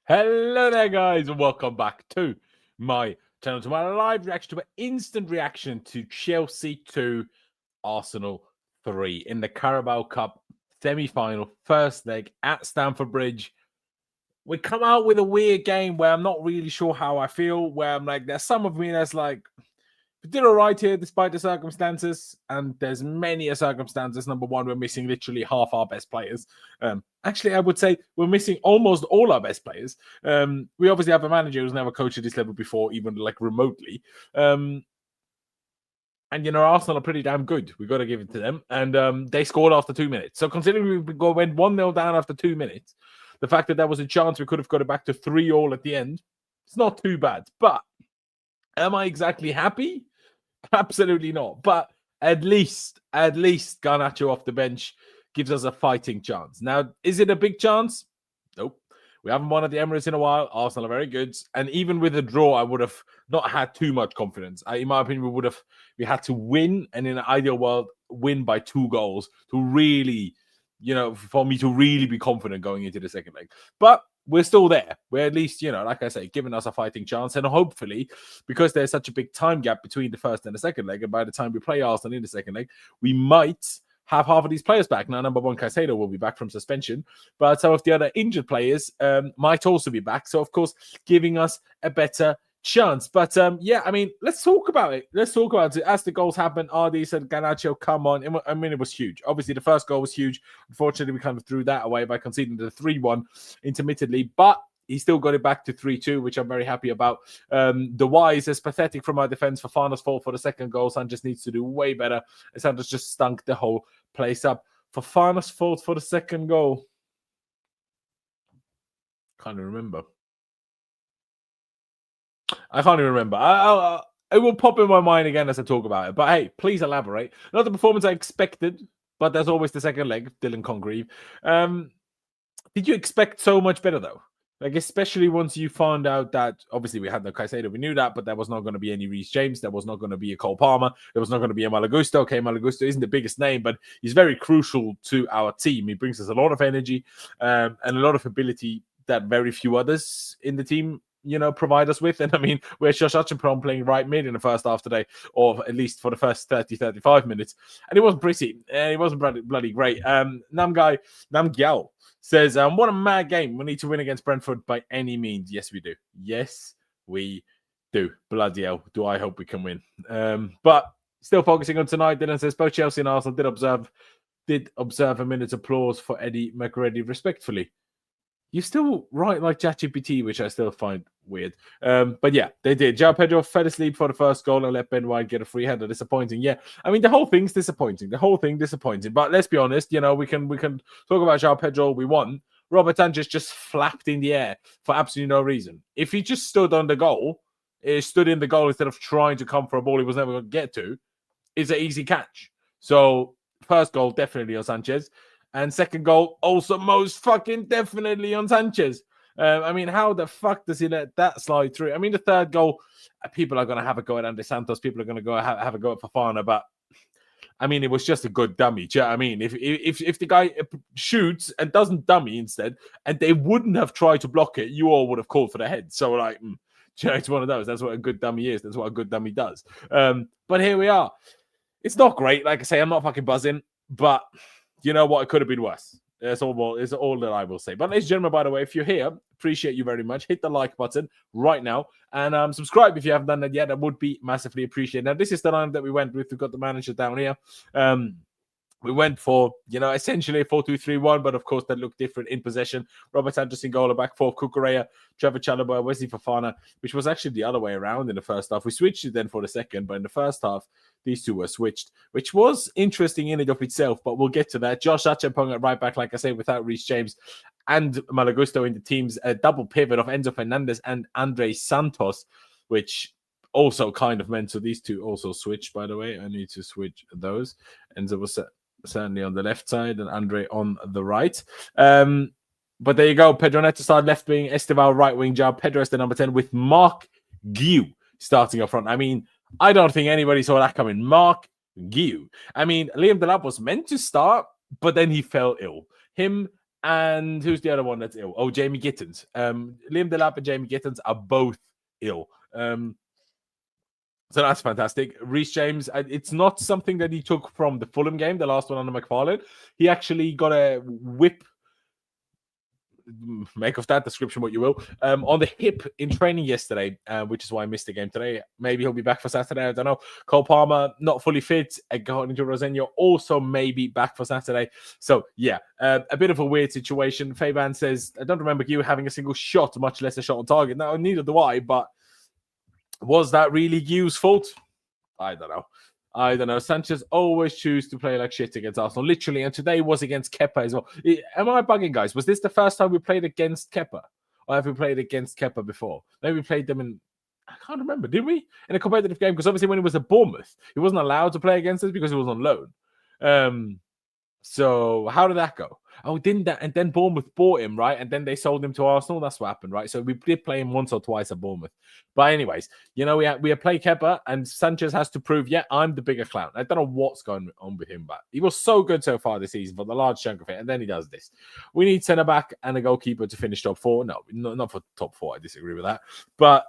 Hello there, guys, and welcome back to my channel, to my live reaction, to an instant reaction to Chelsea 2, Arsenal 3 in the Carabao Cup semi-final, first leg at Stamford Bridge. We come out with a weird game where I'm not really sure how I feel, where I'm like, there's some of me that's like, we did all right here despite the circumstances, and there's many circumstances. Number one, we're missing literally half our best players. Actually, I would say we're missing almost all our best players. We obviously have a manager who's never coached at this level before, even like remotely. And, you know, Arsenal are pretty damn good. We've got to give it to them. And they scored after 2 minutes. So considering we went 1-0 down after 2 minutes, the fact that there was a chance we could have got it back to 3-3 at the end, it's not too bad. But am I exactly happy? Absolutely not. But at least Garnacho off the bench gives us a fighting chance. Now, is it a big chance? Nope. We haven't won at the Emirates in a while. Arsenal are very good. And even with a draw, I would have not had too much confidence. In my opinion, we had to win, and in an ideal world, win by 2 goals to really, you know, for me to really be confident going into the second leg. But we're still there. We're at least, you know, like I say, giving us a fighting chance. And hopefully, because there's such a big time gap between the first and the second leg, and by the time we play Arsenal in the second leg, we might have half of these players back. Now, number one, Caicedo will be back from suspension, but some of the other injured players might also be back. So, of course, giving us a better chance. But yeah, I mean, let's talk about it. Let's talk about it. As the goals happen, RD said, Garnacho, come on. I mean, it was huge. Obviously, the first goal was huge. Unfortunately, we kind of threw that away by conceding the 3-1 intermittently, but he still got it back to 3-2, which I'm very happy about. The Wise is pathetic from our defense. for Fafana's fault for the second goal. Sanchez needs to do way better. And Sanchez just stunk the whole place up. For Fafana's fault for the second goal. Can't remember. I can't even remember. It will pop in my mind again as I talk about it. But hey, please elaborate. Not the performance I expected, but there's always the second leg, Dylan Congreve. Did you expect so much better, though? Like, especially once you found out that, obviously, we had no Caicedo, we knew that, but there was not going to be any Reece James. There was not going to be a Coel Palmer. There was not going to be a Malagusto. Okay, Malagusto isn't the biggest name, but he's very crucial to our team. He brings us a lot of energy and a lot of ability that very few others in the team, you know, provide us with. And I mean, we're Josh Hutchinson playing right mid in the first half today, or at least for the first 30-35 minutes. And it wasn't pretty. It wasn't bloody great. Nam Gyal says, what a mad game. We need to win against Brentford by any means. Yes, we do. Yes, we do. Bloody hell. Do I hope we can win. But still focusing on tonight, Dylan says, both Chelsea and Arsenal did observe a minute's applause for Eddie McReady respectfully. You still write like ChatGPT, which I still find weird. But yeah, they did. João Pedro fell asleep for the first goal and let Ben White get a free header. Disappointing. Yeah, I mean, the whole thing's disappointing. The whole thing disappointing. But let's be honest, you know, we can talk about João Pedro all we want. Robert Sanchez just flapped in the air for absolutely no reason. If he just stood on the goal, stood in the goal instead of trying to come for a ball he was never going to get to, it's an easy catch. So first goal, definitely on Sanchez. And second goal, also most fucking definitely on Sanchez. I mean, how the fuck does he let that slide through? I mean, the third goal, people are going to have a go at Andy Santos. People are going to go have a go at Fafana. But, I mean, it was just a good dummy. Do you know what I mean? If the guy shoots and doesn't dummy instead, and they wouldn't have tried to block it, you all would have called for the head. So, like, you know, it's one of those. That's what a good dummy is. That's what a good dummy does. But here we are. It's not great. Like I say, I'm not fucking buzzing. But you know what? It could have been worse. It's all that I will say. But ladies and gentlemen, by the way, if you're here, appreciate you very much. Hit the like button right now. And subscribe if you haven't done that yet. That would be massively appreciated. Now, this is the line that we went with. We've got the manager down here. We went for, you know, essentially a 4-2-3-1, but of course that looked different in possession. Robert Sanchez in goal, back four, Gyökeres, Trevor Chalobah, Wesley Fafana, which was actually the other way around in the first half. We switched it then for the second, but in the first half, these two were switched, which was interesting in and of itself, but we'll get to that. Josh Hutchinson at right back, like I said, without Reece James and Malagusto in the team's double pivot of Enzo Fernandez and Andre Santos, which also kind of meant, so these two also switched, by the way. I need to switch those. Enzo was certainly on the left side and Andre on the right. But there you go. Pedro Neto started left wing, Esteval right wing, João Pedro is the number 10 with Mark Guiu starting up front. I mean, I don't think anybody saw that coming. Mark Guiu. I mean, Liam Delap was meant to start, but then he fell ill. Him And who's the other one that's ill? Oh, Jamie Gittins. Liam Delap and Jamie Gittins are both ill. So that's fantastic. Reece James, it's not something that he took from the Fulham game, the last one under McFarlane. He actually got a whip, make of that description what you will, on the hip in training yesterday, which is why I missed the game today. Maybe he'll be back for Saturday. I don't know. Coel Palmer, not fully fit. According to Rosenior, also maybe back for Saturday. So, yeah, a bit of a weird situation. Fabian says, I don't remember you having a single shot, much less a shot on target. No, neither do I, but was that really Gu's fault? I don't know. Sanchez always choose to play like shit against Arsenal, literally. And today was against Kepa as well. Am I bugging, guys? Was this the first time we played against Kepa? Or have we played against Kepa before? Maybe we played them in... I can't remember. Did we? In a competitive game? Because obviously when he was at Bournemouth, he wasn't allowed to play against us because he was on loan. So how did that go? Oh, didn't that? And then Bournemouth bought him, right? And then they sold him to Arsenal. That's what happened, right? So we did play him once or twice at Bournemouth. But anyways, we have played Kepa, and Sanchez has to prove, I'm the bigger clown. I don't know what's going on with him, but he was so good so far this season for the large chunk of it, and then he does this. We need centre-back and a goalkeeper to finish top four. No, not for top four. I disagree with that. But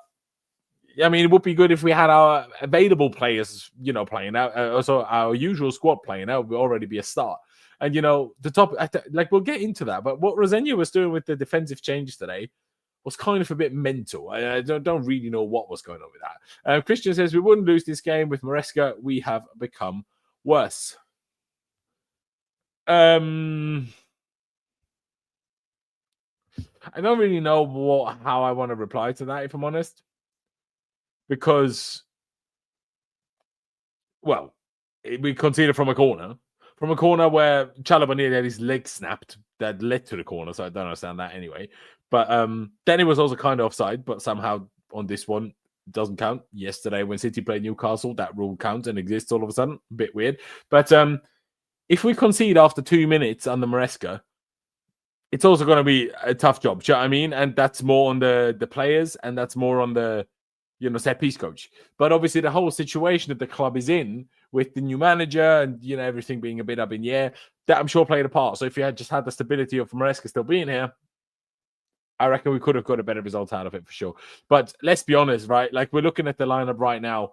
I mean, it would be good if we had our available players, playing out. Also, our usual squad playing out would already be a start. And, the top, we'll get into that. But what Rosenior was doing with the defensive changes today was kind of a bit mental. I don't really know what was going on with that. Christian says, we wouldn't lose this game with Maresca. We have become worse. I don't really know how I want to reply to that, if I'm honest. Because, well, we conceded from a corner. From a corner where Chalobah nearly had his leg snapped that led to the corner, so I don't understand that anyway. But then it was also kind of offside, but somehow on this one, it doesn't count. Yesterday, when City played Newcastle, that rule counts and exists all of a sudden. A bit weird. But if we concede after 2 minutes under Maresca, it's also going to be a tough job. Do you know what I mean? And that's more on the players, and that's more on the set piece coach. But obviously the whole situation that the club is in with the new manager and, everything being a bit up in the air, that I'm sure played a part. So if you had just had the stability of Maresca still being here, I reckon we could have got a better result out of it for sure. But let's be honest, right? Like, we're looking at the lineup right now.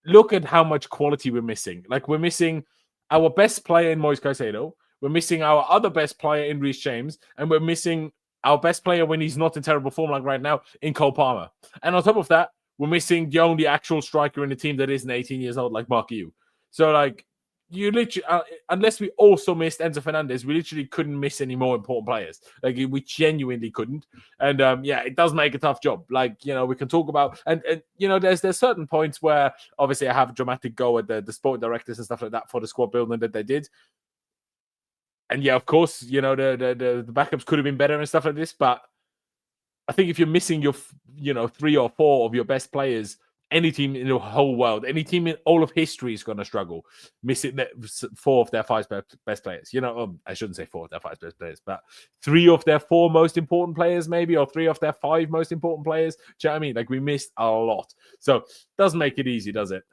Look at how much quality we're missing. Like, we're missing our best player in Moise Caicedo. We're missing our other best player in Reece James. And we're missing our best player when he's not in terrible form like right now in Coel Palmer. And on top of that, we're missing the only actual striker in the team that isn't 18 years old like Mark Yu. So, like, you literally, unless we also missed Enzo Fernandez, we literally couldn't miss any more important players. Like, we genuinely couldn't. And, it does make a tough job. Like, we can talk about, and there's certain points where, obviously, I have a dramatic go at the sport directors and stuff like that for the squad building that they did. And yeah, of course, the backups could have been better and stuff like this. But I think if you're missing your, 3 or 4 of your best players, any team in the whole world, any team in all of history is going to struggle missing 4 of their 5 best players. I shouldn't say 4 of their 5 best players, but 3 of their 4 most important players, maybe, or 3 of their 5 most important players. Do you know what I mean? Like, we missed a lot. So it doesn't make it easy, does it?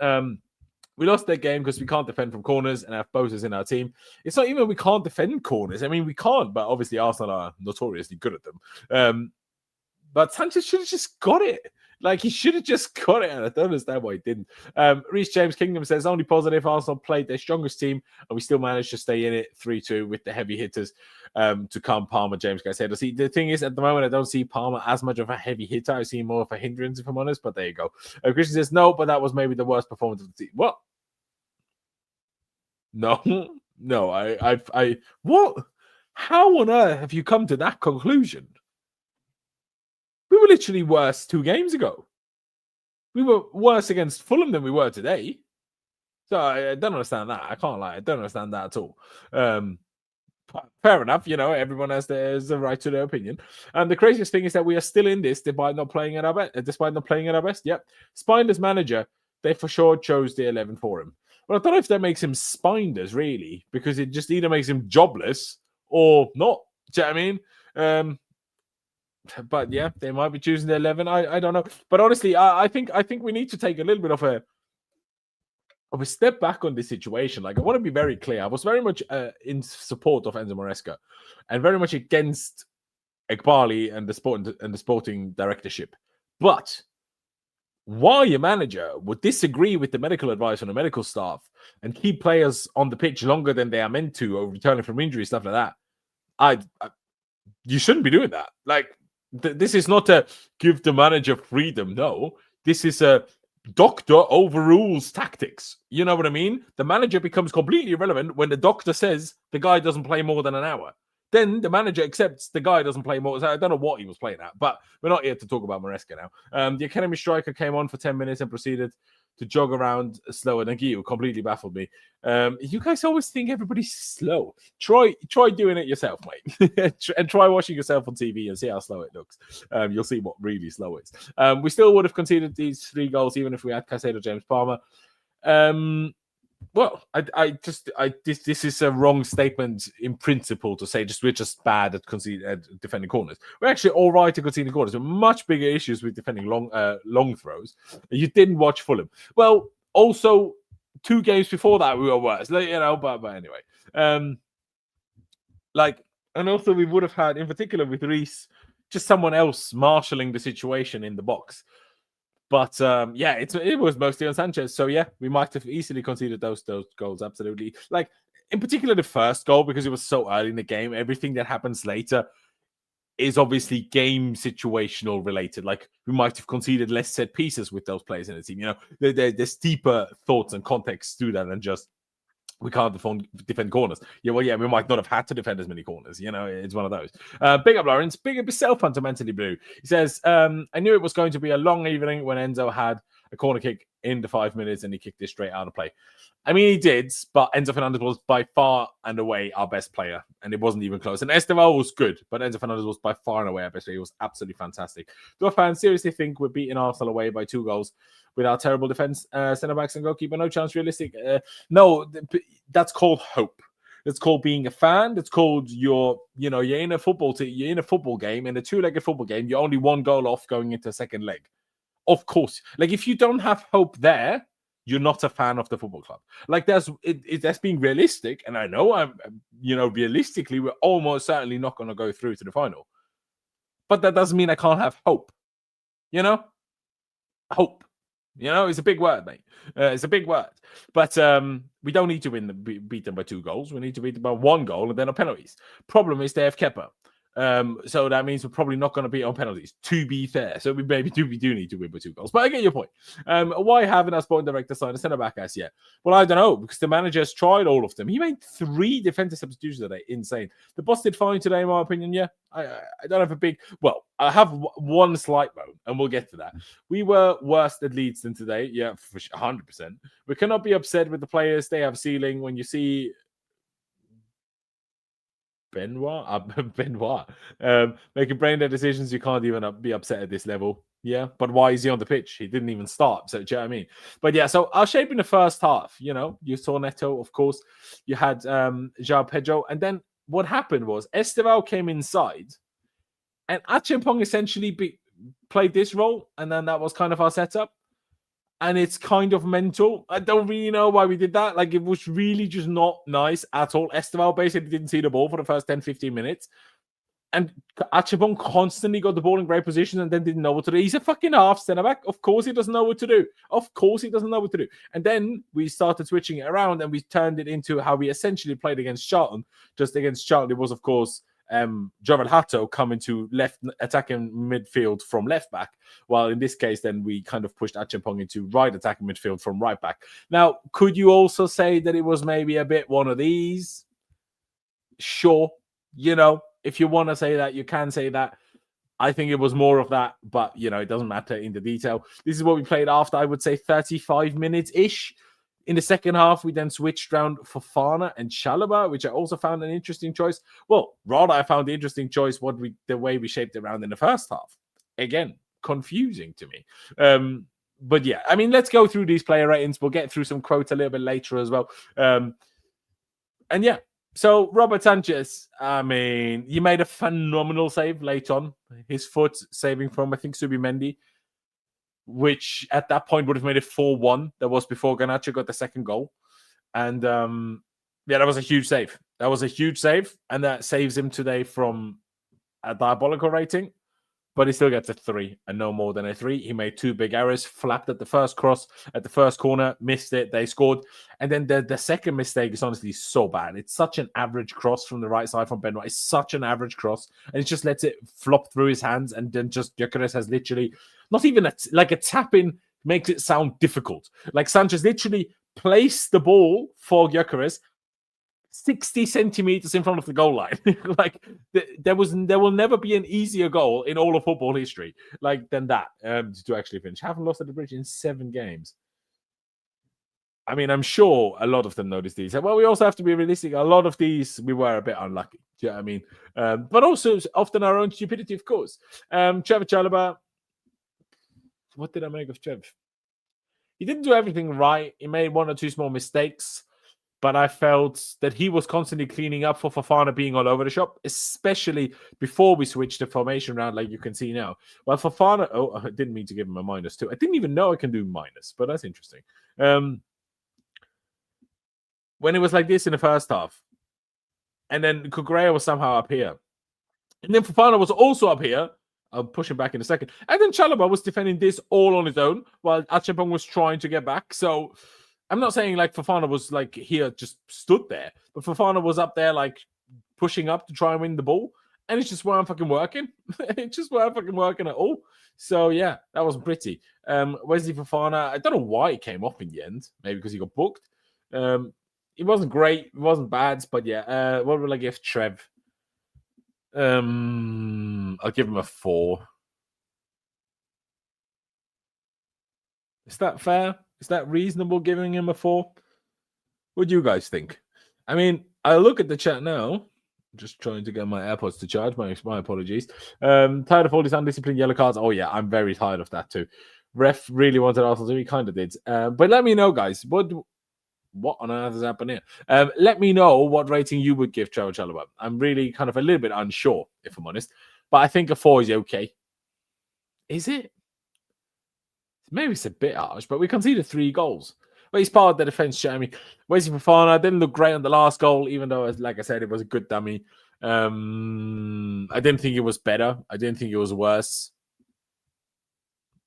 We lost that game because we can't defend from corners and have Bozers in our team. It's not even we can't defend corners. I mean, we can't, but obviously Arsenal are notoriously good at them. But Sanchez should have just got it. Like, he should have just got it, and I don't understand why he didn't. Reece James Kingdom says, only positive, Arsenal played their strongest team, and we still managed to stay in it 3-2 with the heavy hitters to come Palmer, James Caicedo. See, the thing is, at the moment, I don't see Palmer as much of a heavy hitter. I see more of a hindrance, if I'm honest, but there you go. Christian says, no, but that was maybe the worst performance of the team. What? No, what? How on earth have you come to that conclusion? We were literally worse 2 games ago. We were worse against Fulham than we were today. So I don't understand that. I can't lie. I don't understand that at all. Fair enough. Everyone has the right to their opinion. And the craziest thing is that we are still in this despite not playing at our best. Yep. Spineless manager. They for sure chose the 11 for him. Well, I don't know if that makes him spineless, really, because it just either makes him jobless or not. Do you know what I mean? But yeah, they might be choosing the 11. I don't know. But honestly, I think we need to take a little bit of I would step back on this situation. Like, I want to be very clear. I was very much in support of Enzo Maresca and very much against Ekbali and the sporting directorship. But why a manager would disagree with the medical advice on the medical staff and keep players on the pitch longer than they are meant to, or returning from injury, stuff like that, you shouldn't be doing that. Like, this is not to give the manager freedom. No, this is a doctor overrules tactics. You know what I mean? The manager becomes completely irrelevant when the doctor says the guy doesn't play more than an hour. Then the manager accepts the guy doesn't play more. I don't know what he was playing at, but we're not here to talk about Maresca now. The academy striker came on for 10 minutes and proceeded to jog around slower than Guy, completely baffled me. You guys always think everybody's slow. Try doing it yourself, mate. And try watching yourself on TV and see how slow it looks. You'll see what really slow is. We still would have conceded these 3 goals even if we had Caicedo, James, Palmer. Well, this is a wrong statement in principle to say we're just bad at defending corners. We're actually all right at conceding corners. We're much bigger issues with defending long throws. You didn't watch Fulham. Well, also 2 games before that we were worse. But anyway, and also we would have had, in particular with Reece, just someone else marshalling the situation in the box. But it was mostly on Sanchez. So yeah, we might have easily conceded those goals. Absolutely. Like, in particular, the first goal, because it was so early in the game. Everything that happens later is obviously game situational related. Like, we might have conceded less set pieces with those players in the team. You know, there's deeper thoughts and context to that than just we can't defend corners. Yeah, well, yeah, we might not have had to defend as many corners. You know, it's one of those. Big up, Laurenz. Big up yourself, fundamentally blue. He says, I knew it was going to be a long evening when Enzo had a corner kick in the 5 minutes and he kicked it straight out of play. I mean, he did, but Enzo Fernandez was by far and away our best player, and it wasn't even close. And Esteval was good, but Enzo Fernandez was by far and away our best player. He was absolutely fantastic. Do our fans seriously think we're beating Arsenal away by 2 goals with our terrible defense, centre-backs and goalkeeper? No chance realistic. No, that's called hope. That's called being a fan. That's called you're in a football team. You're in a football game, in a 2-legged football game. You're only 1 goal off going into a second leg. Of course, like, if you don't have hope there, you're not a fan of the football club. Like, that's being realistic, and I know realistically, we're almost certainly not going to go through to the final. But that doesn't mean I can't have hope. You know, hope. You know, it's a big word, mate. It's a big word. But we don't need to beat them by 2 goals. We need to beat them by 1 goal and then on penalties. Problem is they have Kepa. So that means we're probably not going to be on penalties, to be fair. So we do need to win by 2 goals. But I get your point. Why haven't our sporting director signed a centre-back as yet? Well, I don't know, because the manager has tried all of them. He made 3 defensive substitutions today. Insane. The boss did fine today, in my opinion, yeah. I don't have a big... Well, I have one slight moan, and we'll get to that. We were worse at Leeds than today, yeah, for 100%. We cannot be upset with the players. They have ceiling. When you see... Benoit. Making brain-dead decisions, you can't even be upset at this level. Yeah, but why is he on the pitch? He didn't even start. So, do you know what I mean? But yeah, so our shape in the first half, you saw Neto, of course. You had João Pedro. And then what happened was Esteval came inside and Achimpong essentially played this role. And then that was kind of our setup. And it's kind of mental. I don't really know why we did that. Like, it was really just not nice at all. Esteval basically didn't see the ball for the first 10, 15 minutes. And Achimpong constantly got the ball in great position and then didn't know what to do. He's a fucking half centre-back. Of course he doesn't know what to do. And then we started switching it around and we turned it into how we essentially played against Charlton. Just against Charlton, it was, of course, Jovan Hato coming to left attacking midfield from left back, while in this case then we kind of pushed Achimpong into right attacking midfield from right back. Now, could you also say that it was maybe a bit one of these? Sure, if you want to say that, you can say that. I think it was more of that, but it doesn't matter in the detail. This is what we played after, I would say, 35 minutes-ish. In the second half, we then switched around Fofana and Chalobah, which I also found an interesting choice. Well, rather, I found the interesting choice the way we shaped it around in the first half. Again, confusing to me. But yeah, I mean, let's go through these player ratings. We'll get through some quotes a little bit later as well. And yeah, so Robert Sanchez, I mean, he made a phenomenal save late on. His foot saving from, I think, Zubimendi which at that point would have made it 4-1. That was before Garnacho got the second goal. And that was a huge save. That was a huge save. And that saves him today from a diabolical rating. But he still gets a 3 and no more than a 3. He made 2 big errors, flapped at the first cross, at the first corner, missed it. They scored. And then the second mistake is honestly so bad. It's such an average cross from the right side from Ben White. It's such an average cross. And it just lets it flop through his hands. And then just Gyokeres has literally, not even a tap in makes it sound difficult. Like Sanchez literally placed the ball for Gyökeres 60 centimeters in front of the goal line. Like there will never be an easier goal in all of football history than that to actually finish. Haven't lost at the Bridge in 7 games. I mean, I'm sure a lot of them noticed these. Well, we also have to be realistic. A lot of these we were a bit unlucky. Do you know what I mean? But also often our own stupidity, of course. Trevor Chalobah. What did I make of Trev? He didn't do everything right. He made 1 or 2 small mistakes. But I felt that he was constantly cleaning up for Fofana being all over the shop, especially before we switched the formation around, like you can see now. Well, Fofana, I didn't mean to give him a -2. I didn't even know I can do minus, but that's interesting. When it was like this in the first half, and then Cucurella was somehow up here, and then Fofana was also up here. I'll push him back in a second. And then Chalobah was defending this all on his own, while Acheampong was trying to get back. So I'm not saying like Fofana was like here, just stood there, but Fofana was up there like pushing up to try and win the ball, and it just weren't fucking working. It just weren't fucking working at all. So yeah, that wasn't pretty. Wesley Fofana, I don't know why he came off in the end. Maybe because he got booked. It wasn't great, it wasn't bad, but yeah. What will I give Trev? I'll give him a 4. Is that fair? Is that reasonable giving him a 4? What do you guys think? I mean, I look at the chat now. I'm just trying to get my AirPods to charge. My apologies. Tired of all these undisciplined yellow cards. Oh, yeah, I'm very tired of that too. Ref really wanted Arsenal to. He kind of did. But let me know, guys. What on earth is happening here? Let me know what rating you would give Trevor Chalobah. I'm really kind of a little bit unsure, if I'm honest. But I think a 4 is okay. Is it? Maybe it's a bit harsh, but we conceded 3 goals. But he's part of the defense, I mean, Wesley Fofana didn't look great on the last goal, even though, like I said, it was a good dummy. I didn't think it was better. I didn't think it was worse.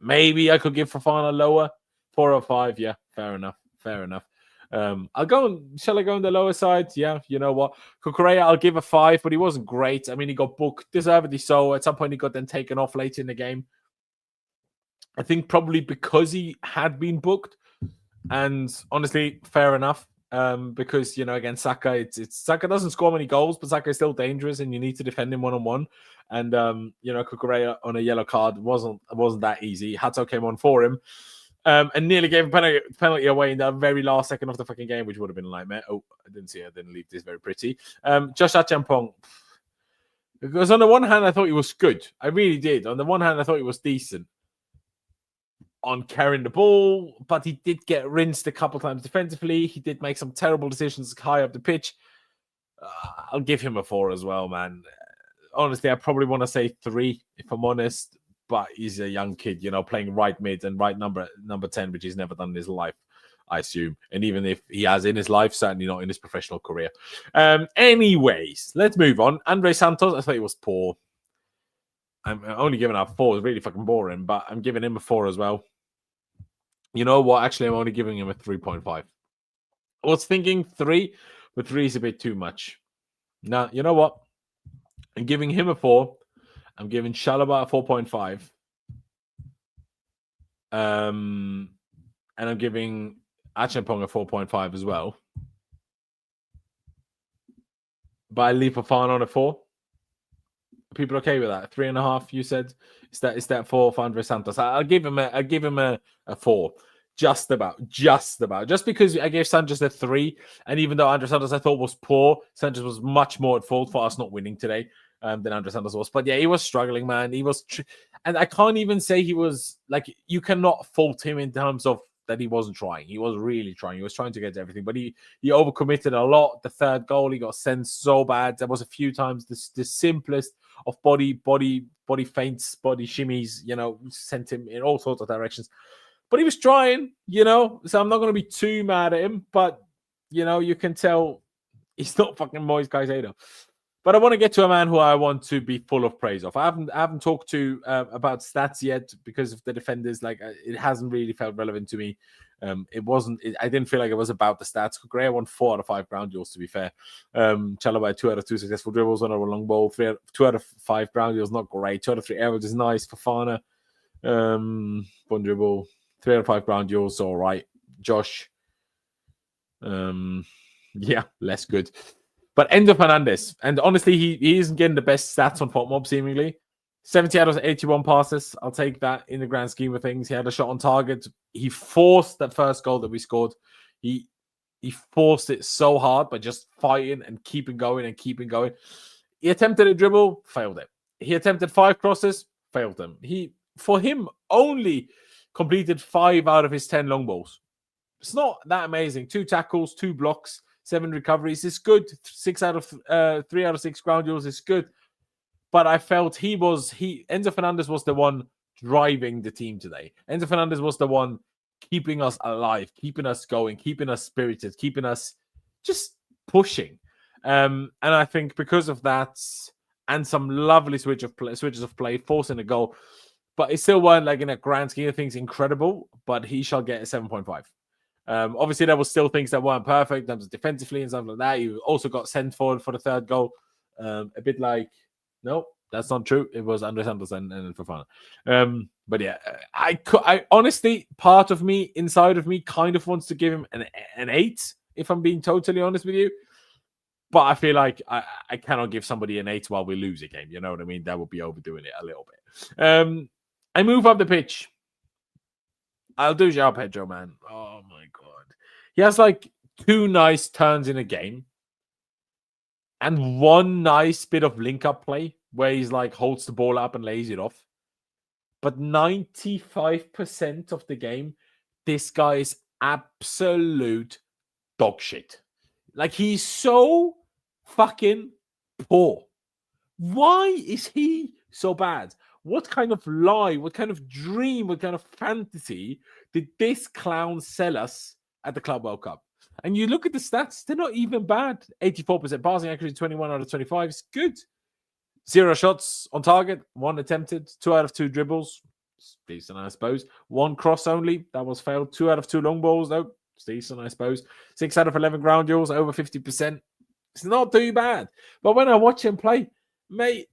Maybe I could give Fofana lower. 4 or 5. Yeah, fair enough. Fair enough. Shall I go on the lower side? Yeah, you know what? Cucurella, I'll give a 5, but he wasn't great. I mean, he got booked, deservedly so. At some point, he got then taken off late in the game. I think probably because he had been booked, and honestly, fair enough. Because again, Saka, it's Saka doesn't score many goals, but Saka is still dangerous, and you need to defend him 1-on-1. And Cucurella on a yellow card wasn't that easy. Hato came on for him, and nearly gave a penalty away in the very last second of the fucking game, which would have been a nightmare. Oh, I didn't see it. I didn't leave this very pretty. Josh Acheampong. Because on the one hand, I thought he was good. I really did. On the one hand, I thought he was decent on carrying the ball, but he did get rinsed a couple times defensively. He did make some terrible decisions high up the pitch. I'll give him a 4 as well, man. Honestly, I probably want to say 3, if I'm honest, but he's a young kid, playing right mid and right number 10, which he's never done in his life, I assume. And even if he has in his life, certainly not in his professional career. Anyways, let's move on. Andre Santos, I thought he was poor. I'm only giving out 4. It's really fucking boring, but I'm giving him a 4 as well. You know what? Actually, I'm only giving him a 3.5. I was thinking 3, but 3 is a bit too much. Now, you know what? I'm giving him a 4. I'm giving Chalobah a 4.5. And I'm giving Acheampong a 4.5 as well. But I leave Fofana on a 4. Are people okay with that? 3.5, you said? Is that 4 for Andre Santos? I'll give him a 4. Just about. Just because I gave Sanchez a 3, and even though Andre Santos I thought was poor, Sanchez was much more at fault for us not winning today than Andre Santos was. But yeah, he was struggling, man. He was, and I can't even say he was like, you cannot fault him in terms of that he wasn't trying. He was really trying. He was trying to get to everything, but he overcommitted a lot. The third goal, he got sent so bad. There was a few times the simplest body feints, body shimmies, sent him in all sorts of directions. But he was trying, so I'm not going to be too mad at him. But, you can tell he's not fucking Moise Caicedo. But I want to get to a man who I want to be full of praise of. I haven't talked to about stats yet because of the defenders. Like, it hasn't really felt relevant to me. I didn't feel like it was about the stats. Gray won 4 out of 5 ground duels, to be fair. Chelsae 2 out of 2 successful dribbles, 1 over long ball. 2 out of 5 ground duels, not great. 2 out of 3 average is nice. Fofana, 1 dribble. 3 out of 5 ground duels, all right. Josh, yeah, less good. But Enzo Fernandez, and honestly, he isn't getting the best stats on FotMob, seemingly. 70 out of 81 passes. I'll take that in the grand scheme of things. He had a shot on target. He forced that first goal that we scored. He forced it so hard by just fighting and keeping going and keeping going. He attempted a dribble, failed it. He attempted 5 crosses, failed them. For him, only completed 5 out of his 10 long balls. It's not that amazing. 2 tackles, 2 blocks, 7 recoveries. It's good. 3 out of 6 ground duels is good. But I felt Enzo Fernandez was the one driving the team today. Enzo Fernandez was the one keeping us alive, keeping us going, keeping us spirited, keeping us just pushing. And I think because of that and some lovely switches of play, forcing a goal, but it still weren't, like, in a grand scheme of things, incredible, but he shall get a 7.5. Obviously, there were still things that weren't perfect in terms of defensively and stuff like that. He also got sent forward for the 3rd goal. A bit like, no, that's not true. It was Andres Anderson and Fofana. But yeah, I honestly, part of me, inside of me, kind of wants to give him an 8, if I'm being totally honest with you. But I feel like I cannot give somebody an 8 while we lose a game. You know what I mean? That would be overdoing it a little bit. I move up the pitch. I'll do João Pedro, man. Oh, my God. He has, like, 2 nice turns in a game. And 1 nice bit of link-up play where he's, like, holds the ball up and lays it off. But 95% of the game, this guy is absolute dog shit. Like, he's so fucking poor. Why is he so bad? What kind of lie, what kind of dream, what kind of fantasy did this clown sell us at the Carabao Cup? And you look at the stats, they're not even bad. 84% passing accuracy, 21 out of 25 is good. 0 shots on target, 1 attempted, 2 out of 2 dribbles. It's decent, I suppose. 1 cross only, that was failed. 2 out of 2 long balls, though. It's decent, I suppose. 6 out of 11 ground duels, over 50%. It's not too bad. But when I watch him play, mate,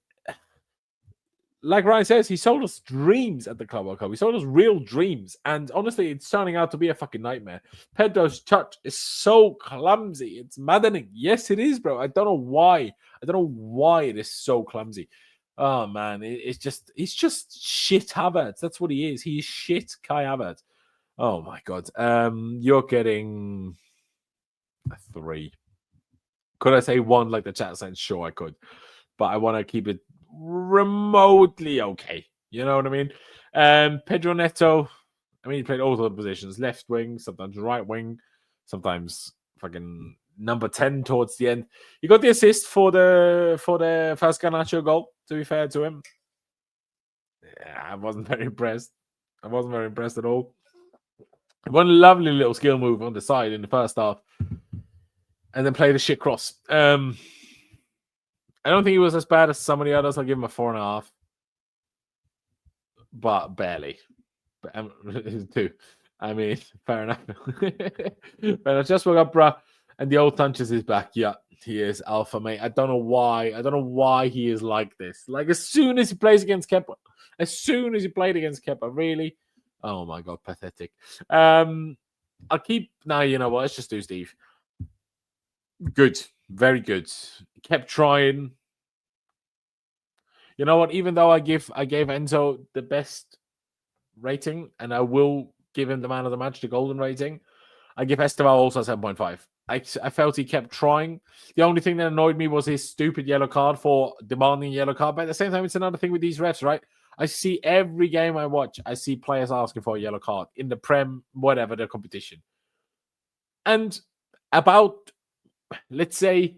like Ryan says, he sold us dreams at the Carabao Cup. He sold us real dreams. And honestly, it's turning out to be a fucking nightmare. Pedro's touch is so clumsy. It's maddening. Yes, it is, bro. I don't know why. It is so clumsy. Oh, man. He's just shit Havertz. That's what he is. He is shit Kai Havertz. Oh, my God. You're getting a 3. Could I say 1 like the chat said? Sure, I could. But I want to keep it remotely okay. You know what I mean? Pedro Neto, I mean, he played all sorts of positions. Left wing, sometimes right wing, sometimes fucking number 10 towards the end. He got the assist for the first Garnacho goal, to be fair to him. Yeah, I wasn't very impressed. at all. One lovely little skill move on the side in the first half. And then played a shit cross. I don't think he was as bad as some of the others. I'll give him a 4.5. But barely. But 2. I mean, fair enough. But I just woke up, bruh. And the old Sanchez is back. Yeah, he is alpha, mate. I don't know why he is like this. Like, as soon as he plays against Kepa. As soon as he played against Kepa, really? Oh, my God, pathetic. I'll keep... Now, you know what? Let's just do Steve. Good. Very good. Kept trying. You know what? Even though I gave Enzo the best rating, and I will give him the man of the match, the golden rating, I give Esteval also 7.5. I felt he kept trying. The only thing that annoyed me was his stupid yellow card for demanding yellow card. But at the same time, it's another thing with these refs, right? I see every game I watch, I see players asking for a yellow card in the Prem, whatever, the competition. And about, let's say,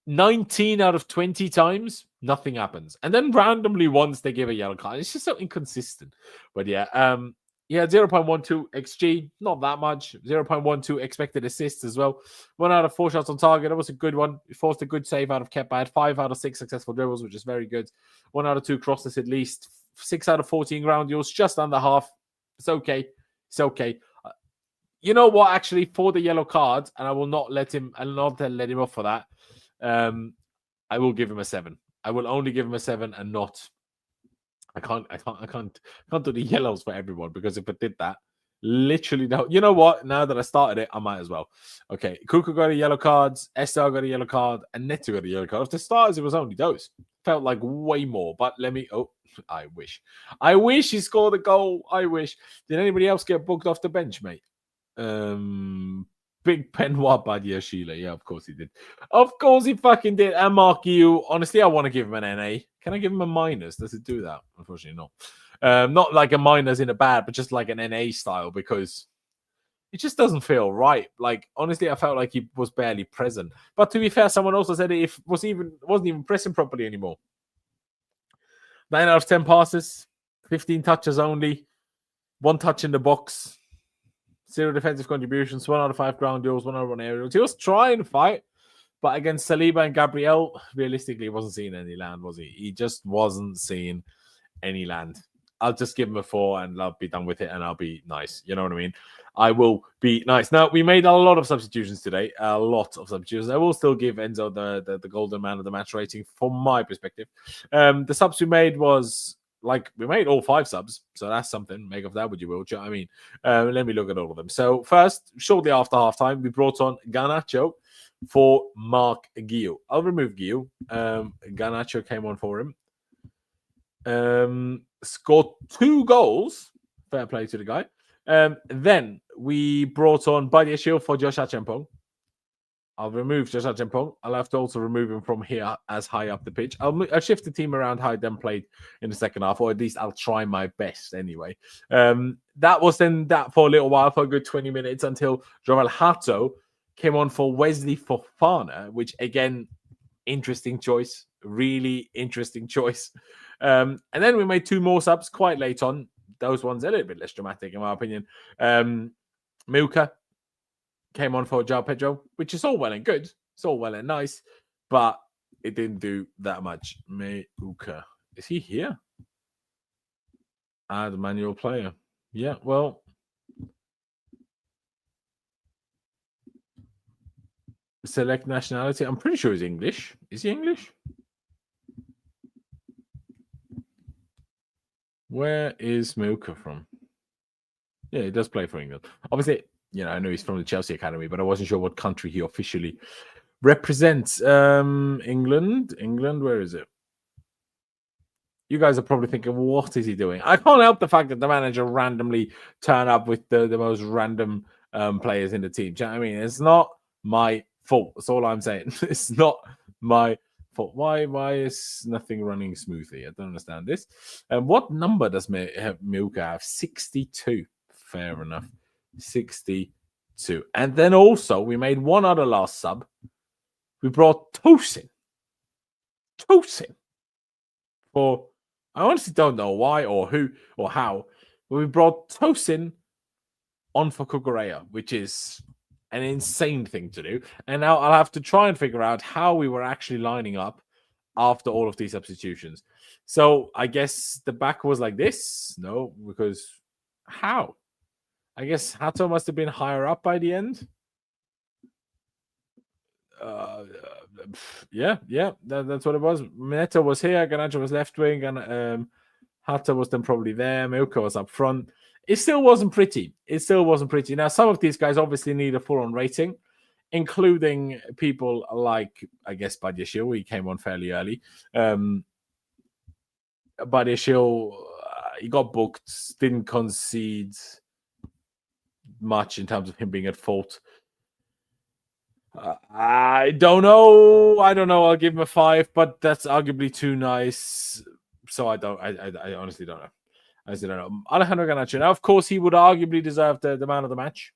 19 out of 20 times, Nothing happens. And then randomly once they give a yellow card. It's just so inconsistent. But yeah, 0.12 XG, not that much. 0.12 expected assists as well. 1 out of 4 shots on target. That was a good one. He forced a good save out of Kepa. Had 5 out of 6 successful dribbles, which is very good. 1 out of 2 crosses at least. 6 out of 14 ground duels, just under half. It's okay. It's okay. You know what? Actually, for the yellow card, and I will not let him. I'll not let him off for that. I will give him a 7. I will only give him a 7 and not. I can't do the yellows for everyone, because if I did that, literally no. You know what? Now that I started it, I might as well. Okay, Kuku got a yellow card, Esther got a yellow card, and Neto got a yellow card. If the starters, it was only those. Felt like way more, but let me. Oh, I wish he scored a goal. I wish. Did anybody else get booked off the bench, mate? Big Benoit Badia Sheila. Yeah, of course he did. Of course he fucking did. And Mark you. Honestly, I want to give him an NA. Can I give him a minus? Does it do that? Unfortunately, not. Not like a minus in a bad, but just like an NA style, because it just doesn't feel right. Like, honestly, I felt like he was barely present. But to be fair, someone also said it wasn't even pressing properly anymore. 9 out of 10 passes, 15 touches only, 1 touch in the box. 0 defensive contributions, 1 out of 5 ground duels, 1 out of 1 aerials. He was trying to fight, but against Saliba and Gabriel, realistically, he wasn't seeing any land, was he? He just wasn't seeing any land. I'll just give him a 4 and I'll be done with it, and I'll be nice. You know what I mean? I will be nice. Now, we made a lot of substitutions today. A lot of substitutions. I will still give Enzo the golden man of the match rating from my perspective. The subs we made was... Like, we made all 5 subs, so that's something. Make of that what you will. Do you know what I mean? Let me look at all of them. So, first, shortly after halftime, we brought on Garnacho for Mark Gio. I'll remove Gio. Garnacho came on for him. Scored 2 goals. Fair play to the guy. Then we brought on Badiashil for Josh Achampong. I'll remove Josh Achampong. I'll have to also remove him from here as high up the pitch. I'll shift the team around how I then played in the second half, or at least I'll try my best anyway. That was then that for a little while, for a good 20 minutes, until Joel Hato came on for Wesley Fofana, which, again, interesting choice. Really interesting choice. And then we made 2 more subs quite late on. Those ones a little bit less dramatic, in my opinion. Milka came on for João Pedro, which is all well and good. It's all well and nice, but it didn't do that much. Meuka. Is he here? Add manual player. Yeah, well. Select nationality. I'm pretty sure he's English. Is he English? Where is Meuka from? Yeah, he does play for England. Obviously, you know, I know he's from the Chelsea Academy, but I wasn't sure what country he officially represents. England, where is it? You guys are probably thinking, what is he doing? I can't help the fact that the manager randomly turned up with the most random players in the team. Do you know what I mean? It's not my fault. That's all I'm saying. It's not my fault. Why is nothing running smoothly? I don't understand this. What number does Milka have? 62. Fair enough. 62. And then also, we made one other last sub. We brought Tosin. For, I honestly don't know why or who or how, but we brought Tosin on for Cucurella, which is an insane thing to do. And now I'll have to try and figure out how we were actually lining up after all of these substitutions. So I guess the back was like this. No, because how? I guess Hato must have been higher up by the end. Yeah, that's what it was. Neto was here, Garnacho was left wing, and Hato was then probably there. Milka was up front. It still wasn't pretty. Now, some of these guys obviously need a full-on rating, including people like, I guess, Badiashil. He came on fairly early. Badiashil, he got booked, didn't concede much in terms of him being at fault. I don't know. I'll give him a 5, but that's arguably too nice. So I honestly don't know. Alejandro Garnacho. Now, of course, he would arguably deserve the man of the match.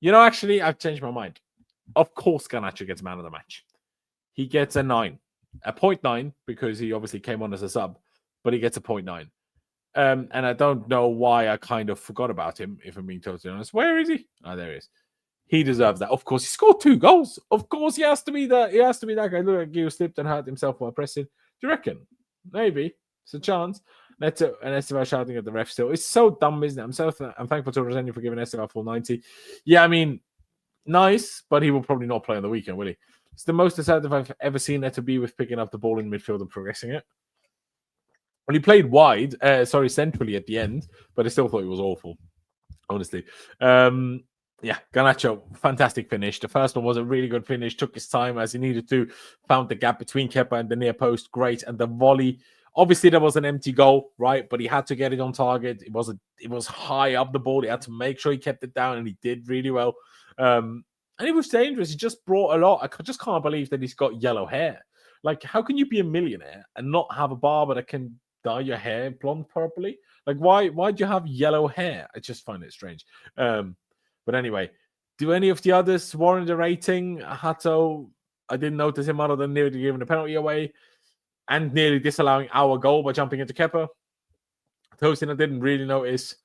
You know, actually, I've changed my mind. Of course, Garnacho gets man of the match. He gets a 9. a 0.9 because he obviously came on as a sub, but he gets a 0.9. And I don't know why I kind of forgot about him, if I'm being totally honest. Where is he? Oh, there he is. He deserves that. Of course, he scored 2 goals. Of course, he has to be that. He has to be that guy. Look like he slipped and hurt himself while pressing. Do you reckon? Maybe. It's a chance. Neto and Esteban shouting at the ref still. It's so dumb, isn't it? I'm thankful to Rosenior for giving Esteban full 90. Yeah, I mean, nice, but he will probably not play on the weekend, will he? It's the most assertive I've ever seen Neto be with picking up the ball in midfield and progressing it. Well, he played centrally at the end, but I still thought he was awful, honestly. Yeah, Garnacho, fantastic finish. The first one was a really good finish, took his time as he needed to, found the gap between Kepa and the near post, great. And the volley, obviously there was an empty goal, right? But he had to get it on target. It was high up the ball. He had to make sure he kept it down, and he did really well. And it was dangerous. He just brought a lot. I just can't believe that he's got yellow hair. Like, how can you be a millionaire and not have a barber that can dye your hair blonde properly? Like, why do you have yellow hair? I just find it strange. But anyway, do any of the others warrant a rating? Hato, I didn't notice him other than nearly giving a penalty away and nearly disallowing our goal by jumping into Kepa. Tosin, I didn't really notice.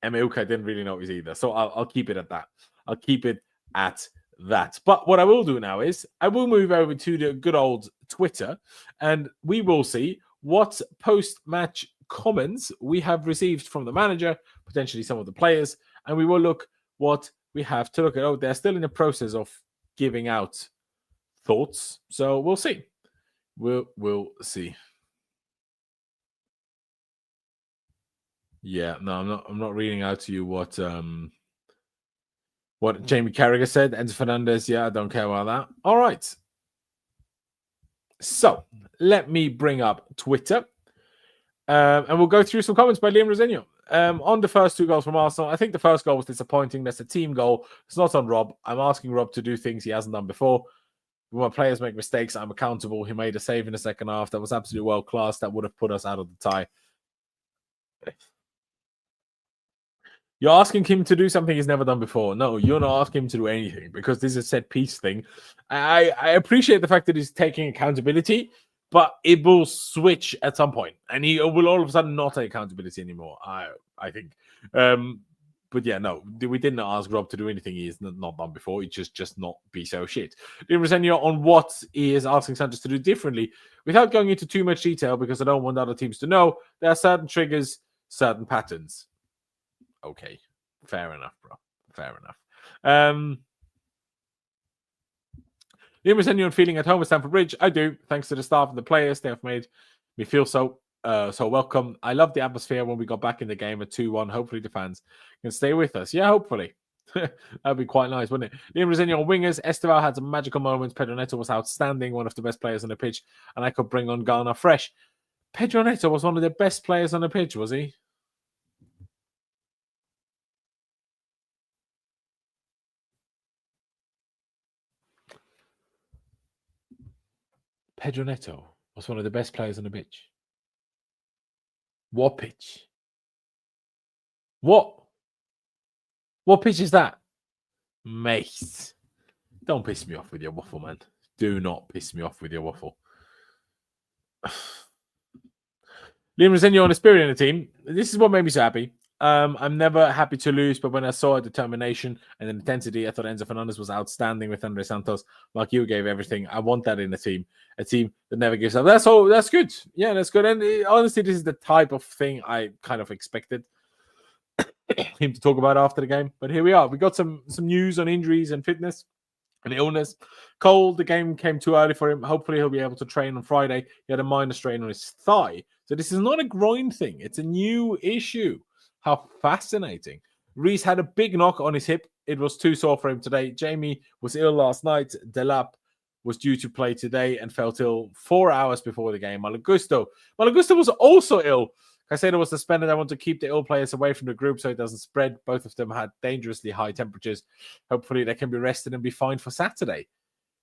Emeuka, I didn't really notice either. So I'll keep it at that. I'll keep it at that. But what I will do now is I will move over to the good old Twitter, and we will see what post-match comments we have received from the manager, potentially some of the players, and we will look what we have to look at. Oh, they're still in the process of giving out thoughts, so we'll see. We'll see. Yeah, no, I'm not reading out to you what Jamie Carragher said. Enzo Fernandez, yeah, I don't care about that. All right. So let me bring up Twitter, and we'll go through some comments by Liam Rosenior. On the first 2 goals from Arsenal, I think the first goal was disappointing. That's a team goal. It's not on Rob. I'm asking Rob to do things he hasn't done before. When my players make mistakes, I'm accountable. He made a save in the second half. That was absolutely world class. That would have put us out of the tie. You're asking him to do something he's never done before. No, you're not asking him to do anything because this is a set piece thing. I appreciate the fact that he's taking accountability, but it will switch at some point, and he will all of a sudden not take accountability anymore. I think. But yeah, no, we didn't ask Rob to do anything he's not done before. He just not be so shit. Liam Rosenior on what he is asking Sanchez to do differently, without going into too much detail because I don't want other teams to know. There are certain triggers, certain patterns. Okay, fair enough, bro. Fair enough. Liam Rosenior feeling at home at Stamford Bridge. I do, thanks to the staff and the players. They have made me feel so welcome. I love the atmosphere when we got back in the game at 2-1. Hopefully the fans can stay with us. Yeah, hopefully. That'd be quite nice, wouldn't it? Liam Rosenior on wingers. Esteban had some magical moments. Pedro Neto was outstanding, one of the best players on the pitch, and I could bring on Ghana fresh. Pedro Neto was one of the best players on the pitch, was he? Pedro Neto was one of the best players on the pitch. What pitch? What pitch is that? Mate. Don't piss me off with your waffle, man. Do not piss me off with your waffle. Liam Rosenior on the spirit in the team. This is what made me so happy. I'm never happy to lose, but when I saw determination and intensity, I thought Enzo Fernandez was outstanding with Andre Santos. Like you gave everything. I want that in a team that never gives up. That's all. That's good. Yeah, that's good. And honestly, this is the type of thing I kind of expected him to talk about after the game. But here we are. We got some news on injuries and fitness and illness. Cole, the game came too early for him. Hopefully, he'll be able to train on Friday. He had a minor strain on his thigh. So this is not a groin thing. It's a new issue. How fascinating. Reece had a big knock on his hip. It was too sore for him today. Jamie was ill last night. Delap was due to play today and felt ill 4 hours before the game. Malagusto was also ill. Caicedo was suspended. I want to keep the ill players away from the group so it doesn't spread. Both of them had dangerously high temperatures. Hopefully they can be rested and be fine for Saturday.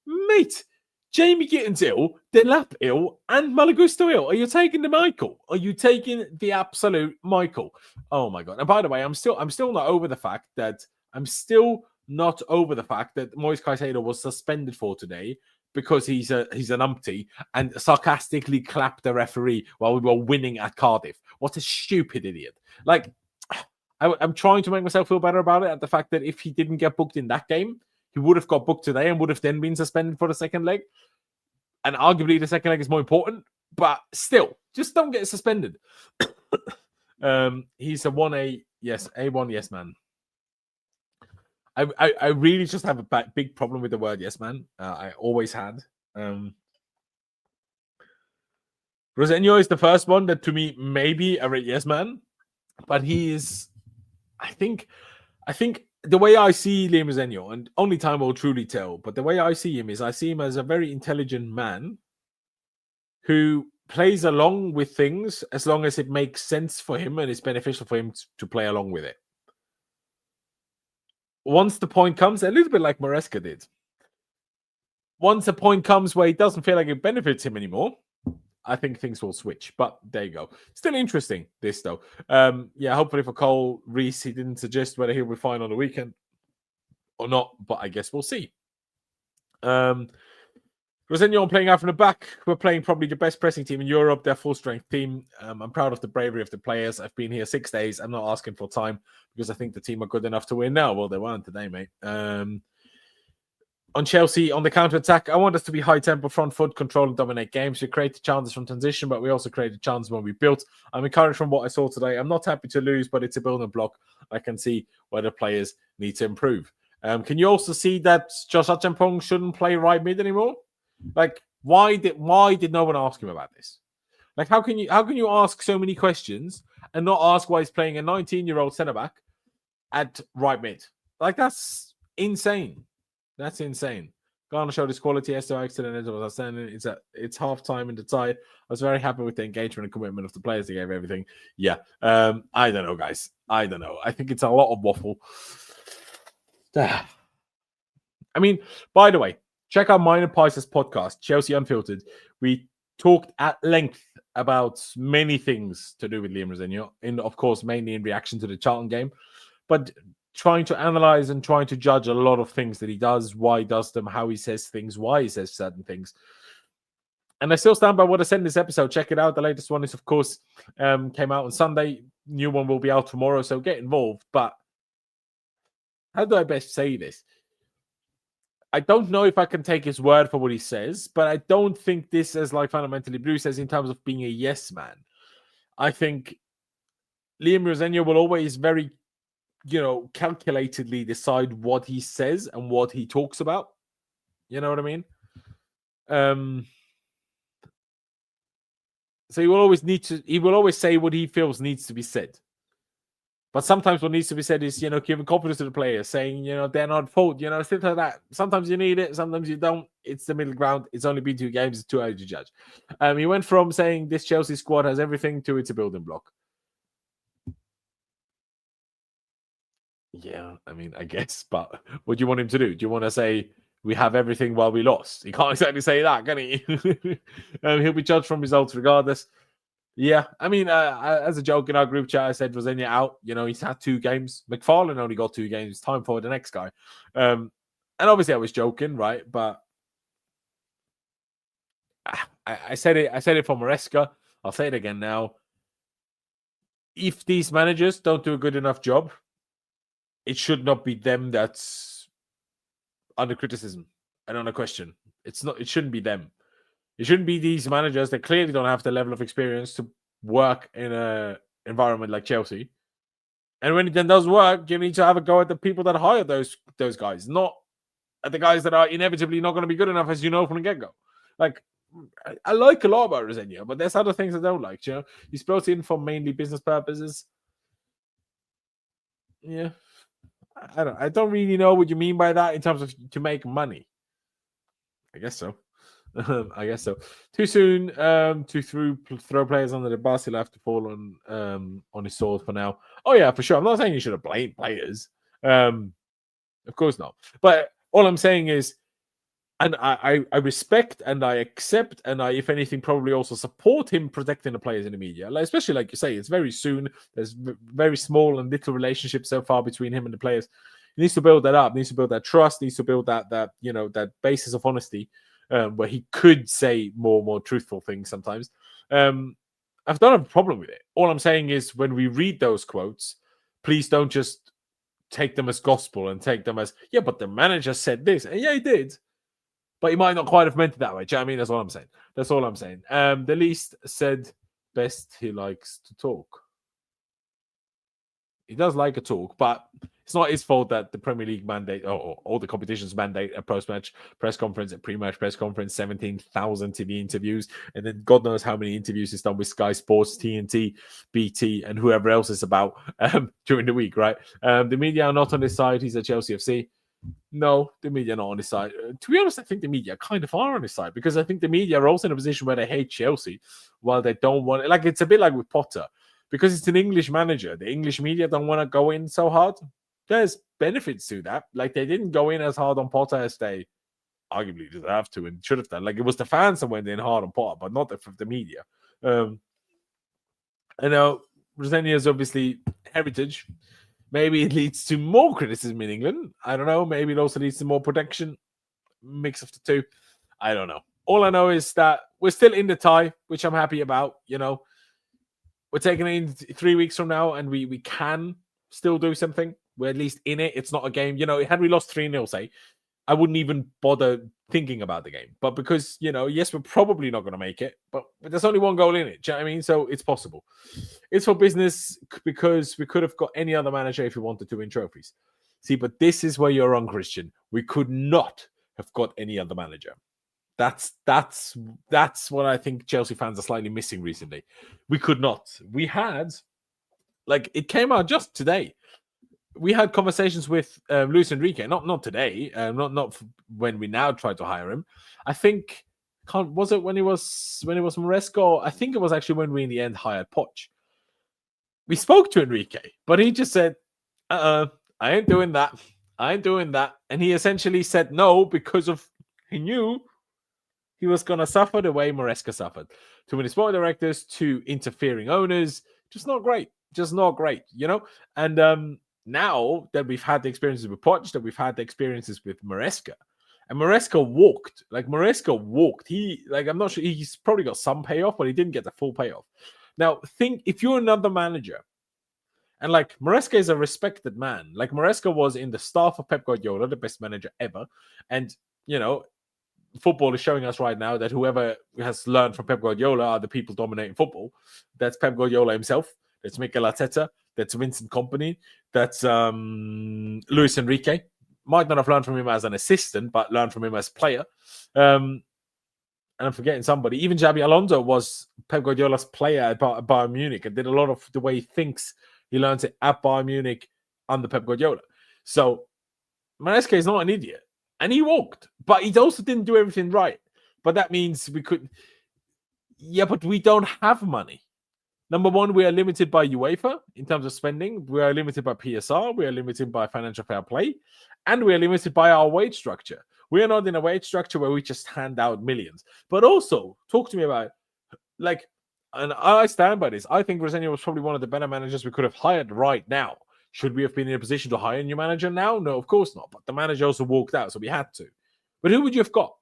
Mate, Jamie Gittins ill, Delap ill, and Malagusto ill. Are you taking the Michael? Are you taking the absolute Michael? Oh my god! And by the way, I'm still not over the fact that I'm still not over the fact that Moise Caicedo was suspended for today because he's an umpty and sarcastically clapped the referee while we were winning at Cardiff. What a stupid idiot. Like, I'm trying to make myself feel better about it, at the fact that if he didn't get booked in that game, he would have got booked today and would have then been suspended for the second leg. And arguably the second leg is more important, but still, just don't get suspended. He's a 1A, yes, A1, yes, man. I really just have a big problem with the word yes, man. I always had. Rosenior is the first one that, to me, maybe a yes, man. But he is, I think the way I see Liam Rosenior, and only time will truly tell, but the way I see him is I see him as a very intelligent man who plays along with things as long as it makes sense for him and it's beneficial for him to play along with it. Once the point comes, a little bit like Maresca did. Once a point comes where he doesn't feel like it benefits him anymore, I think things will switch. But there you go. Still interesting, this, though. Yeah, hopefully for Cole, Reece, he didn't suggest whether he'll be fine on the weekend or not, but I guess we'll see. Rosenior playing out from the back. We're playing probably the best pressing team in Europe. They're full-strength team. I'm proud of the bravery of the players. I've been here 6 days. I'm not asking for time because I think the team are good enough to win now. Well, they weren't today, mate. On Chelsea, on the counter-attack, I want us to be high-tempo, front foot, control and dominate games. We created chances from transition, but we also created chances when we built. I'm encouraged from what I saw today. I'm not happy to lose, but it's a building block. I can see where the players need to improve. Can you also see that Josh Achampong shouldn't play right mid anymore? Like, why did no one ask him about this? Like, how can you ask so many questions and not ask why he's playing a 19-year-old centre-back at right mid? Like, that's insane. That's insane. Garnacho showed his quality. Esto excellent. It was outstanding. It's half time in the tie. I was very happy with the engagement and commitment of the players. They gave everything. Yeah. I don't know, guys. I don't know. I think it's a lot of waffle. I mean, by the way, check out mine and Pice's podcast, Chelsea Unfiltered. We talked at length about many things to do with Liam Rosenior, and of course, mainly in reaction to the Charlton game, but trying to analyze and trying to judge a lot of things that he does, why he does them, how he says things, why he says certain things. And I still stand by what I said in this episode. Check it out. The latest one is, of course, came out on Sunday. New one will be out tomorrow, so get involved. But how do I best say this? I don't know if I can take his word for what he says, but I don't think this is like fundamentally Blue says in terms of being a yes man. I think Liam Rosenior will always very, calculatedly decide what he says and what he talks about. You know what I mean? So he will always say what he feels needs to be said. But sometimes what needs to be said is, giving confidence to the players, saying, they're not at fault, stuff like that. Sometimes you need it, sometimes you don't. It's the middle ground. It's only been 2 games. It's too early to judge. He went from saying this Chelsea squad has everything to it's a building block. Yeah, I mean, I guess. But what do you want him to do? Do you want to say we have everything while we lost? He can't exactly say that, can he? He'll be judged from results regardless. Yeah, I mean, as a joke in our group chat, I said Rosenior out. He's had 2 games. McFarlane only got 2 games. It's time for the next guy. And obviously, I was joking, right? But I said it for Maresca. I'll say it again now. If these managers don't do a good enough job, it should not be them that's under criticism and under question. It shouldn't be them. It shouldn't be these managers that clearly don't have the level of experience to work in an environment like Chelsea. And when it then does work, you need to have a go at the people that hire those guys, not at the guys that are inevitably not going to be good enough, as you know from the get-go. Like, I like a lot about Rosenior, but there's other things I don't like. He's brought in for mainly business purposes. Yeah, I don't really know what you mean by that in terms of to make money. I guess so. I guess so. Too soon to throw players under the bus. He'll have to fall on his sword for now. Oh yeah, for sure. I'm not saying you should have blamed players. Of course not. But all I'm saying is, and I respect and I accept and I, if anything, probably also support him protecting the players in the media. Especially like you say, it's very soon. There's very small and little relationship so far between him and the players. He needs to build that up. Needs to build that trust. Needs to build that that basis of honesty, where he could say more truthful things sometimes. I've not a problem with it. All I'm saying is when we read those quotes, please don't just take them as gospel and take them as, yeah, but the manager said this. And yeah, he did. But he might not quite have meant it that way. Do you know what I mean? That's all I'm saying. That's all I'm saying. The least said best he likes to talk. He does like a talk, but it's not his fault that the Premier League mandate or all the competitions mandate a post-match press conference, a pre-match press conference, 17,000 TV interviews, and then God knows how many interviews he's done with Sky Sports, TNT, BT, and whoever else is about during the week, right? The media are not on his side. He's at Chelsea FC. No, the media are not on his side. To be honest, I think the media kind of are on his side because I think the media are also in a position where they hate Chelsea while they don't want it. Like, it's a bit like with Potter. Because it's an English manager, the English media don't want to go in so hard. There's benefits to that. Like, they didn't go in as hard on Potter as they arguably deserve to and should have done. Like, it was the fans that went in hard on Potter, but not the media. I know Rosenior is obviously heritage. Maybe it leads to more criticism in England. I don't know. Maybe it also leads to more protection. Mix of the two. I don't know. All I know is that we're still in the tie, which I'm happy about, We're taking it in 3 weeks from now, and we can still do something. We're at least in it. It's not a game. Had we lost 3-0, say, I wouldn't even bother thinking about the game. But because, yes, we're probably not going to make it, but there's only one goal in it. Do you know what I mean? So it's possible. It's for business because we could have got any other manager if we wanted to win trophies. See, but this is where you're wrong, Christian. We could not have got any other manager. That's what I think Chelsea fans are slightly missing recently. We could not. We had, it came out just today. We had conversations with Luis Enrique, not today, not when we now try to hire him. I think, was it when it was Maresca? I think it was actually when we in the end hired Poch. We spoke to Enrique, but he just said, I ain't doing that. I ain't doing that. And he essentially said no because he knew he was going to suffer the way Maresca suffered. Too many sport directors, too interfering owners. Just not great. And now that we've had the experiences with Poch, that we've had the experiences with Maresca, and Maresca walked. I'm not sure. He's probably got some payoff, but he didn't get the full payoff. Now, think if you're another manager, and Maresca is a respected man. Maresca was in the staff of Pep Guardiola, the best manager ever. And, football is showing us right now that whoever has learned from Pep Guardiola are the people dominating football. That's Pep Guardiola himself. That's Mikel Arteta. That's Vincent Kompany. That's Luis Enrique. Might not have learned from him as an assistant, but learned from him as a player. And I'm forgetting somebody. Even Xabi Alonso was Pep Guardiola's player at Bayern Munich and did a lot of the way he thinks. He learned it at Bayern Munich under Pep Guardiola. So Maresca is not an idiot. And he walked. But he also didn't do everything right. But that means we could... Yeah, but we don't have money. Number one, we are limited by UEFA in terms of spending. We are limited by PSR. We are limited by financial fair play. And we are limited by our wage structure. We are not in a wage structure where we just hand out millions. But also, talk to me about, and I stand by this. I think Rosenior was probably one of the better managers we could have hired right now. Should we have been in a position to hire a new manager now? No, of course not. But the manager also walked out, so we had to. But who would you have got?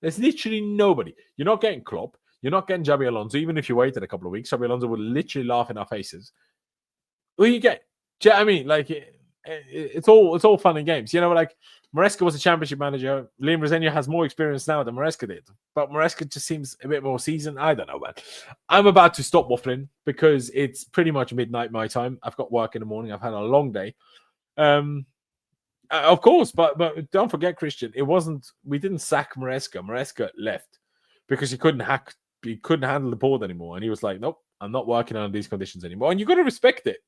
There's literally nobody. You're not getting Klopp. You're not getting Xabi Alonso. Even if you waited a couple of weeks, Xabi Alonso would literally laugh in our faces. Who you get? Do you know what I mean? It's all fun and games. Maresca was a championship manager. Liam Rosenior has more experience now than Maresca did. But Maresca just seems a bit more seasoned. I don't know, man. I'm about to stop waffling because it's pretty much midnight my time. I've got work in the morning. I've had a long day. Of course, but don't forget, Christian, we didn't sack Maresca. Maresca left because he couldn't handle the board anymore. And he was like, nope, I'm not working under these conditions anymore. And you got to respect it.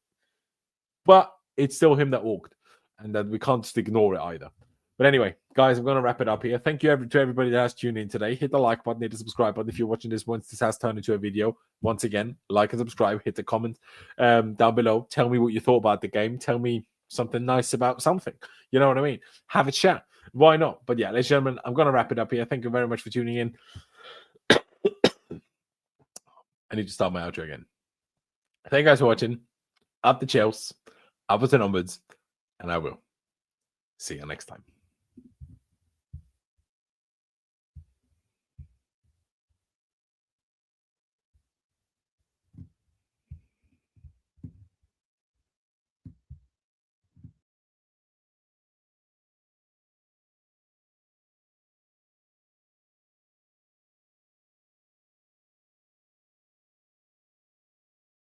But it's still him that walked. And that we can't just ignore it either. But anyway, guys, I'm going to wrap it up here. Thank you to everybody that has tuned in today. Hit the like button, hit the subscribe button if you're watching this once this has turned into a video. Once again, like and subscribe, hit the comment down below. Tell me what you thought about the game. Tell me something nice about something. You know what I mean? Have a chat. Why not? But yeah, ladies and gentlemen, I'm going to wrap it up here. Thank you very much for tuning in. I need to start my outro again. Thank you guys for watching. Up the Chelsea. Upwards and onwards. And I will. See you next time.